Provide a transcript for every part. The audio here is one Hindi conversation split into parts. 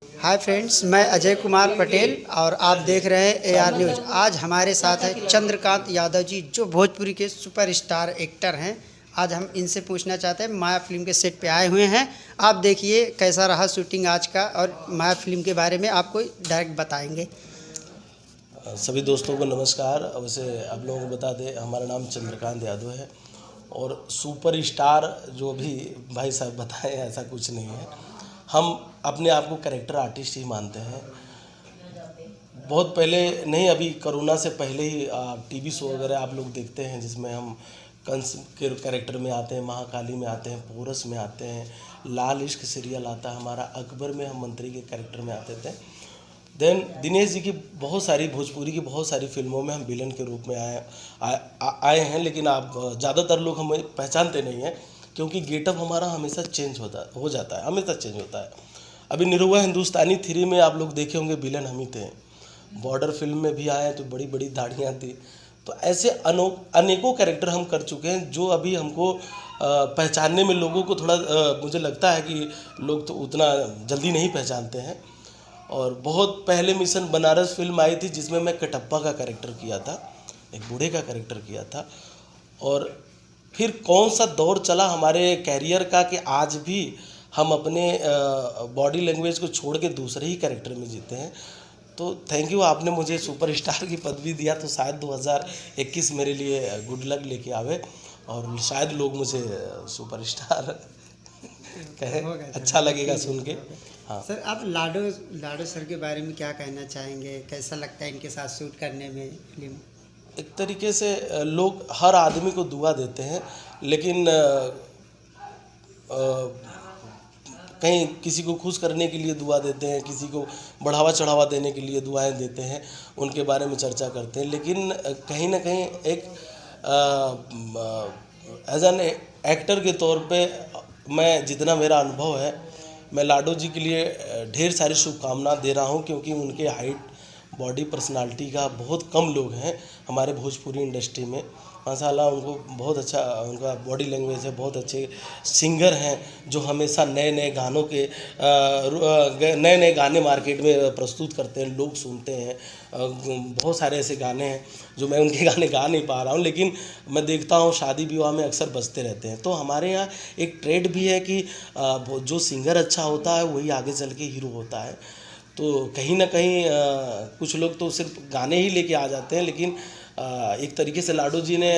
हाय फ्रेंड्स, मैं अजय कुमार पटेल और आप देख रहे हैं AR न्यूज़। आज हमारे साथ है चंद्रकांत यादव जी, जो भोजपुरी के सुपरस्टार एक्टर हैं। आज हम इनसे पूछना चाहते हैं, माया फिल्म के सेट पे आए हुए हैं। आप देखिए कैसा रहा शूटिंग आज का, और माया फिल्म के बारे में आपको डायरेक्ट बताएंगे। सभी दोस्तों को नमस्कार। वैसे आप लोगों को बता दें, हमारा नाम चंद्रकांत यादव है और सुपर स्टार जो भी भाई साहब बताएं ऐसा कुछ नहीं है। हम अपने आप को कैरेक्टर आर्टिस्ट ही मानते हैं। बहुत पहले नहीं, अभी कोरोना से पहले ही टीवी शो वगैरह आप लोग देखते हैं जिसमें हम कंस के कैरेक्टर में आते हैं, महाकाली में आते हैं, पोरस में आते हैं, लाल इश्क सीरियल आता है हमारा, अकबर में हम मंत्री के कैरेक्टर में आते थे। देन दिनेश जी की बहुत सारी भोजपुरी की बहुत सारी फिल्मों में हम विलन के रूप में आए हैं, लेकिन आप ज़्यादातर लोग हमें पहचानते नहीं हैं क्योंकि गेटअप हमारा हमेशा चेंज हो जाता है, हमेशा चेंज होता है। अभी निरुआ हिंदुस्तानी 3 में आप लोग देखे होंगे विलन हम ही थे। बॉर्डर फिल्म में भी आए तो बड़ी बड़ी दाढ़ियाँ थी। तो ऐसे अनेकों कैरेक्टर हम कर चुके हैं जो अभी हमको पहचानने में लोगों को थोड़ा मुझे लगता है कि लोग तो उतना जल्दी नहीं पहचानते हैं। और बहुत पहले मिशन बनारस फिल्म आई थी जिसमें मैं कटप्पा का कैरेक्टर किया था, एक बूढ़े का कैरेक्टर किया था। और फिर कौन सा दौर चला हमारे कैरियर का कि आज भी हम अपने बॉडी लैंग्वेज को छोड़ के दूसरे ही कैरेक्टर में जीते हैं। तो थैंक यू, आपने मुझे सुपरस्टार की पदवी दिया, तो शायद 2021 मेरे लिए गुड लक लेके आवे और शायद लोग मुझे सुपरस्टार कहें, अच्छा लगेगा सुन के। हाँ सर, आप लाडो सर के बारे में क्या कहना चाहेंगे? कैसा लगता है इनके साथ शूट करने में फिल्म? एक तरीके से लोग हर आदमी को दुआ देते हैं, लेकिन कहीं किसी को खुश करने के लिए दुआ देते हैं, किसी को बढ़ावा चढ़ावा देने के लिए दुआएं देते हैं, उनके बारे में चर्चा करते हैं। लेकिन कहीं ना कहीं एक एज एन एक्टर के तौर पे मैं जितना मेरा अनुभव है, मैं लाडो जी के लिए ढेर सारी शुभकामना दे रहा हूं क्योंकि उनके हाइट, बॉडी, पर्सनालिटी का बहुत कम लोग हैं हमारे भोजपुरी इंडस्ट्री में। माशाल्लाह उनको बहुत अच्छा उनका बॉडी लैंग्वेज है, बहुत अच्छे सिंगर हैं जो हमेशा नए नए गाने मार्केट में प्रस्तुत करते हैं, लोग सुनते हैं। बहुत सारे ऐसे गाने हैं जो मैं उनके गाने गा नहीं पा रहा हूँ, लेकिन मैं देखता हूँ शादी विवाह में अक्सर बजते रहते हैं। तो हमारे यहाँ एक ट्रेंड भी है कि जो सिंगर अच्छा होता है वही आगे चल के हीरो होता है। तो कहीं ना कहीं कुछ लोग तो सिर्फ गाने ही लेके आ जाते हैं, लेकिन एक तरीके से लाडो जी ने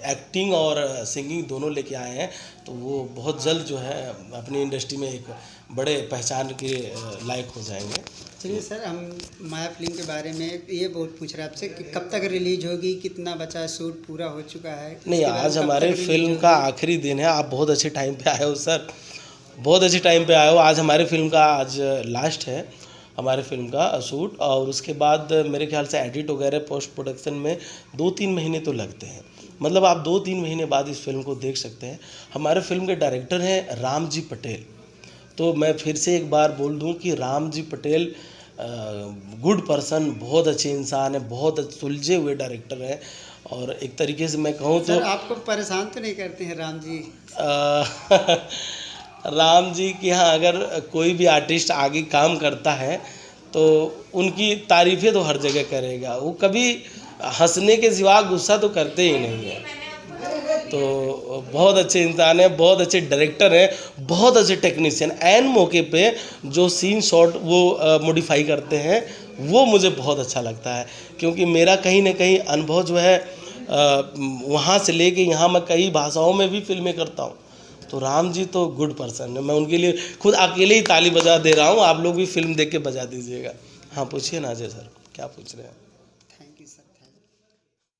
एक्टिंग और सिंगिंग दोनों लेके आए हैं। तो वो बहुत जल्द जो है अपनी इंडस्ट्री में एक बड़े पहचान के लायक हो जाएंगे। चलिए सर, हम माया फिल्म के बारे में ये बहुत पूछ रहे हैं आपसे कि कब तक रिलीज होगी, कितना बचा, शूट पूरा हो चुका है? नहीं, आज हमारे फिल्म का आखिरी दिन है। आप बहुत अच्छे टाइम पे आए हो सर, बहुत अच्छे टाइम पे आए हो। आज हमारी फिल्म का आज लास्ट है हमारे फिल्म का शूट, और उसके बाद मेरे ख्याल से एडिट वगैरह पोस्ट प्रोडक्शन में 2-3 महीने तो लगते हैं। मतलब आप 2-3 महीने बाद इस फिल्म को देख सकते हैं। हमारे फिल्म के डायरेक्टर हैं राम जी पटेल। तो मैं फिर से एक बार बोल दूं कि राम जी पटेल गुड पर्सन, बहुत अच्छे इंसान है, बहुत सुलझे हुए डायरेक्टर हैं। और एक तरीके से मैं कहूँ तो आपको परेशान तो नहीं करते हैं राम जी? राम जी के यहाँ अगर कोई भी आर्टिस्ट आगे काम करता है तो उनकी तारीफ़ें तो हर जगह करेगा, वो कभी हंसने के सिवा गुस्सा तो करते ही नहीं है। तो बहुत अच्छे इंसान है, बहुत अच्छे डायरेक्टर हैं, बहुत अच्छे टेक्नीशियन। ऐन मौके पे जो सीन शॉट वो मॉडिफाई करते हैं वो मुझे बहुत अच्छा लगता है, क्योंकि मेरा कहीं ना कहीं अनुभव जो है वहाँ से लेके यहाँ मैं कई भाषाओं में भी फिल्में करता हूँ। तो राम जी तो गुड पर्सन है, मैं उनके लिए खुद अकेले ही ताली बजा दे रहा हूँ। आप लोग भी फिल्म देख के बजा दीजिएगा। हाँ पूछिए ना अजय सर, क्या पूछ रहे हैं?